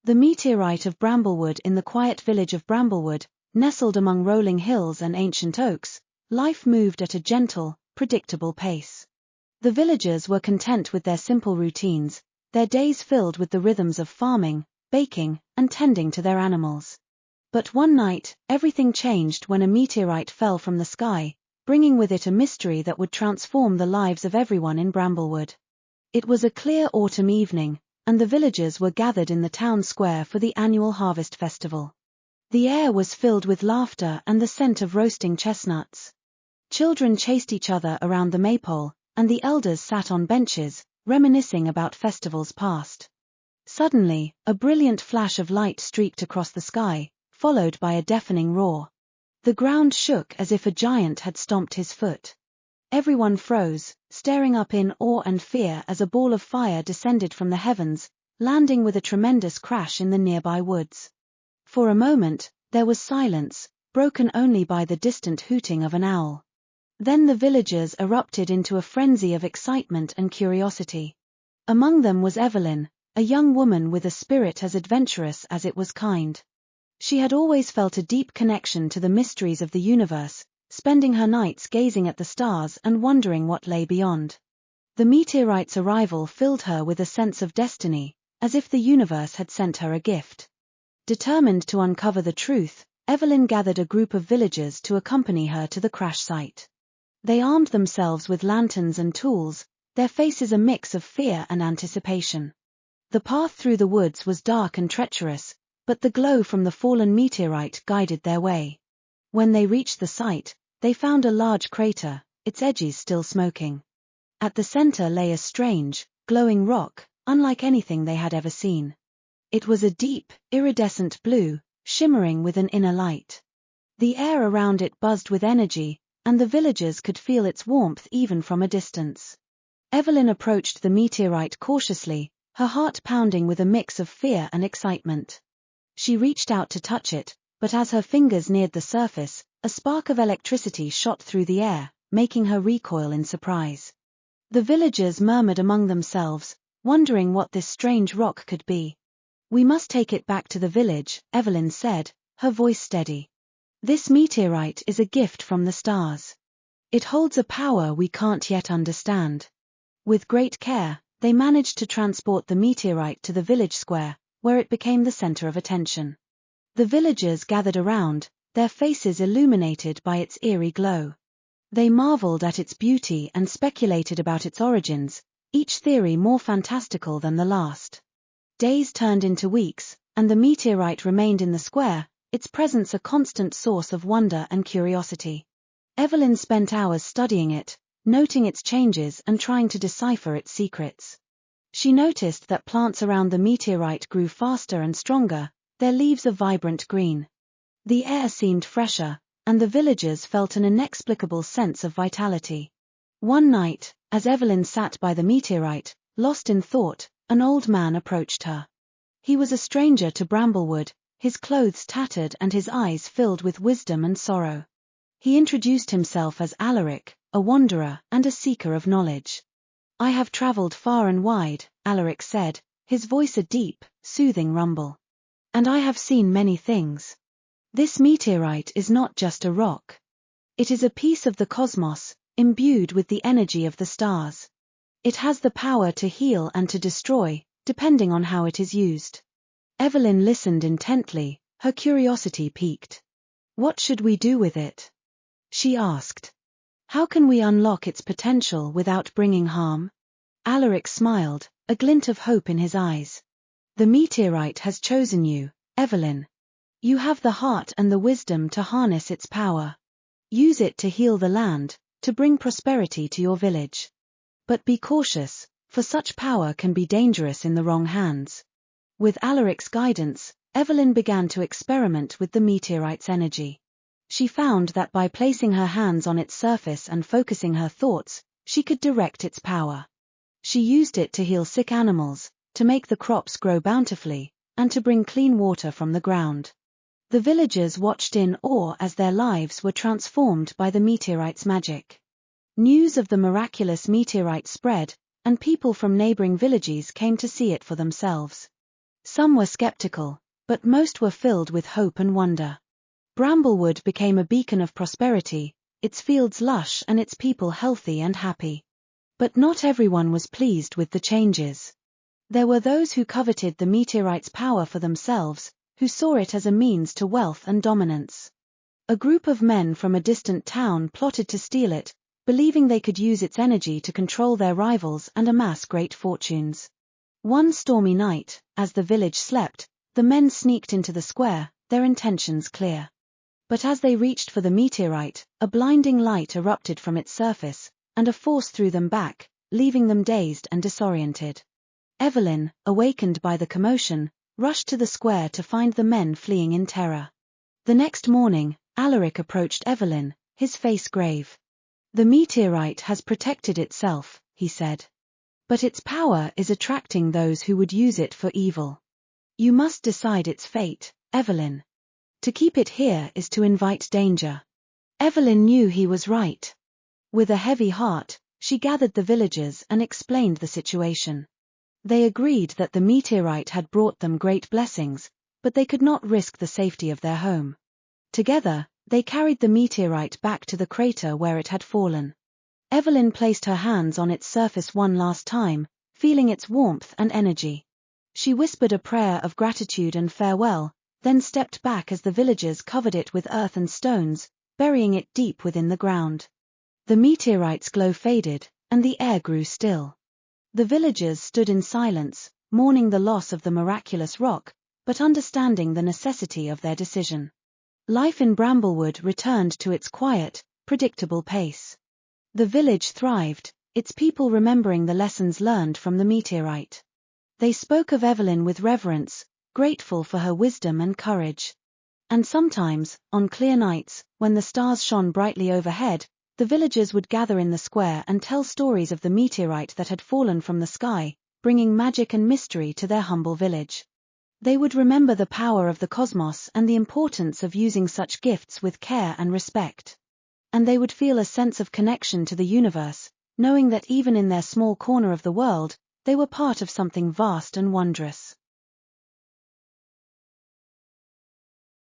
The Meteorite of Bramblewood. In the quiet village of Bramblewood, nestled among rolling hills and ancient oaks, life moved at a gentle, predictable pace. The villagers were content with their simple routines, their days filled with the rhythms of farming, baking, and tending to their animals. But one night, everything changed when a meteorite fell from the sky, bringing with it a mystery that would transform the lives of everyone in Bramblewood. It was a clear autumn evening, and the villagers were gathered in the town square for the annual harvest festival. The air was filled with laughter and the scent of roasting chestnuts. Children chased each other around the maypole, and the elders sat on benches, reminiscing about festivals past. Suddenly, a brilliant flash of light streaked across the sky, followed by a deafening roar. The ground shook as if a giant had stomped his foot. Everyone froze, staring up in awe and fear as a ball of fire descended from the heavens, landing with a tremendous crash in the nearby woods. For a moment, there was silence, broken only by the distant hooting of an owl. Then the villagers erupted into a frenzy of excitement and curiosity. Among them was Evelyn, a young woman with a spirit as adventurous as it was kind. She had always felt a deep connection to the mysteries of the universe, spending her nights gazing at the stars and wondering what lay beyond. The meteorite's arrival filled her with a sense of destiny, as if the universe had sent her a gift. Determined to uncover the truth, Evelyn gathered a group of villagers to accompany her to the crash site. They armed themselves with lanterns and tools, their faces a mix of fear and anticipation. The path through the woods was dark and treacherous, but the glow from the fallen meteorite guided their way. When they reached the site, they found a large crater, its edges still smoking. At the center lay a strange, glowing rock, unlike anything they had ever seen. It was a deep, iridescent blue, shimmering with an inner light. The air around it buzzed with energy, and the villagers could feel its warmth even from a distance. Evelyn approached the meteorite cautiously, her heart pounding with a mix of fear and excitement. She reached out to touch it, but as her fingers neared the surface, a spark of electricity shot through the air, making her recoil in surprise. The villagers murmured among themselves, wondering what this strange rock could be. "We must take it back to the village," Evelyn said, her voice steady. "This meteorite is a gift from the stars. It holds a power we can't yet understand." With great care, they managed to transport the meteorite to the village square, where it became the center of attention. The villagers gathered around, their faces illuminated by its eerie glow. They marveled at its beauty and speculated about its origins, each theory more fantastical than the last. Days turned into weeks, and the meteorite remained in the square, its presence a constant source of wonder and curiosity. Evelyn spent hours studying it, noting its changes and trying to decipher its secrets. She noticed that plants around the meteorite grew faster and stronger, their leaves a vibrant green. The air seemed fresher, and the villagers felt an inexplicable sense of vitality. One night, as Evelyn sat by the meteorite, lost in thought, an old man approached her. He was a stranger to Bramblewood, his clothes tattered and his eyes filled with wisdom and sorrow. He introduced himself as Alaric, a wanderer and a seeker of knowledge. "I have traveled far and wide," Alaric said, his voice a deep, soothing rumble. "And I have seen many things. This meteorite is not just a rock. It is a piece of the cosmos, imbued with the energy of the stars. It has the power to heal and to destroy, depending on how it is used." Evelyn listened intently, her curiosity piqued. "What should we do with it?" she asked. "How can we unlock its potential without bringing harm?" Alaric smiled, a glint of hope in his eyes. "The meteorite has chosen you, Evelyn. You have the heart and the wisdom to harness its power. Use it to heal the land, to bring prosperity to your village. But be cautious, for such power can be dangerous in the wrong hands." With Alaric's guidance, Evelyn began to experiment with the meteorite's energy. She found that by placing her hands on its surface and focusing her thoughts, she could direct its power. She used it to heal sick animals, to make the crops grow bountifully, and to bring clean water from the ground. The villagers watched in awe as their lives were transformed by the meteorite's magic. News of the miraculous meteorite spread, and people from neighboring villages came to see it for themselves. Some were skeptical, but most were filled with hope and wonder. Bramblewood became a beacon of prosperity, its fields lush and its people healthy and happy. But not everyone was pleased with the changes. There were those who coveted the meteorite's power for themselves, who saw it as a means to wealth and dominance. A group of men from a distant town plotted to steal it, believing they could use its energy to control their rivals and amass great fortunes. One stormy night, as the village slept, the men sneaked into the square, their intentions clear. But as they reached for the meteorite, a blinding light erupted from its surface, and a force threw them back, leaving them dazed and disoriented. Evelyn, awakened by the commotion, rushed to the square to find the men fleeing in terror. The next morning, Alaric approached Evelyn, his face grave. "The meteorite has protected itself," he said. "But its power is attracting those who would use it for evil. You must decide its fate, Evelyn. To keep it here is to invite danger." Evelyn knew he was right. With a heavy heart, she gathered the villagers and explained the situation. They agreed that the meteorite had brought them great blessings, but they could not risk the safety of their home. Together, they carried the meteorite back to the crater where it had fallen. Evelyn placed her hands on its surface one last time, feeling its warmth and energy. She whispered a prayer of gratitude and farewell, then stepped back as the villagers covered it with earth and stones, burying it deep within the ground. The meteorite's glow faded, and the air grew still. The villagers stood in silence, mourning the loss of the miraculous rock, but understanding the necessity of their decision. Life in Bramblewood returned to its quiet, predictable pace. The village thrived, its people remembering the lessons learned from the meteorite. They spoke of Evelyn with reverence, grateful for her wisdom and courage. And sometimes, on clear nights, when the stars shone brightly overhead, the villagers would gather in the square and tell stories of the meteorite that had fallen from the sky, bringing magic and mystery to their humble village. They would remember the power of the cosmos and the importance of using such gifts with care and respect. And they would feel a sense of connection to the universe, knowing that even in their small corner of the world, they were part of something vast and wondrous.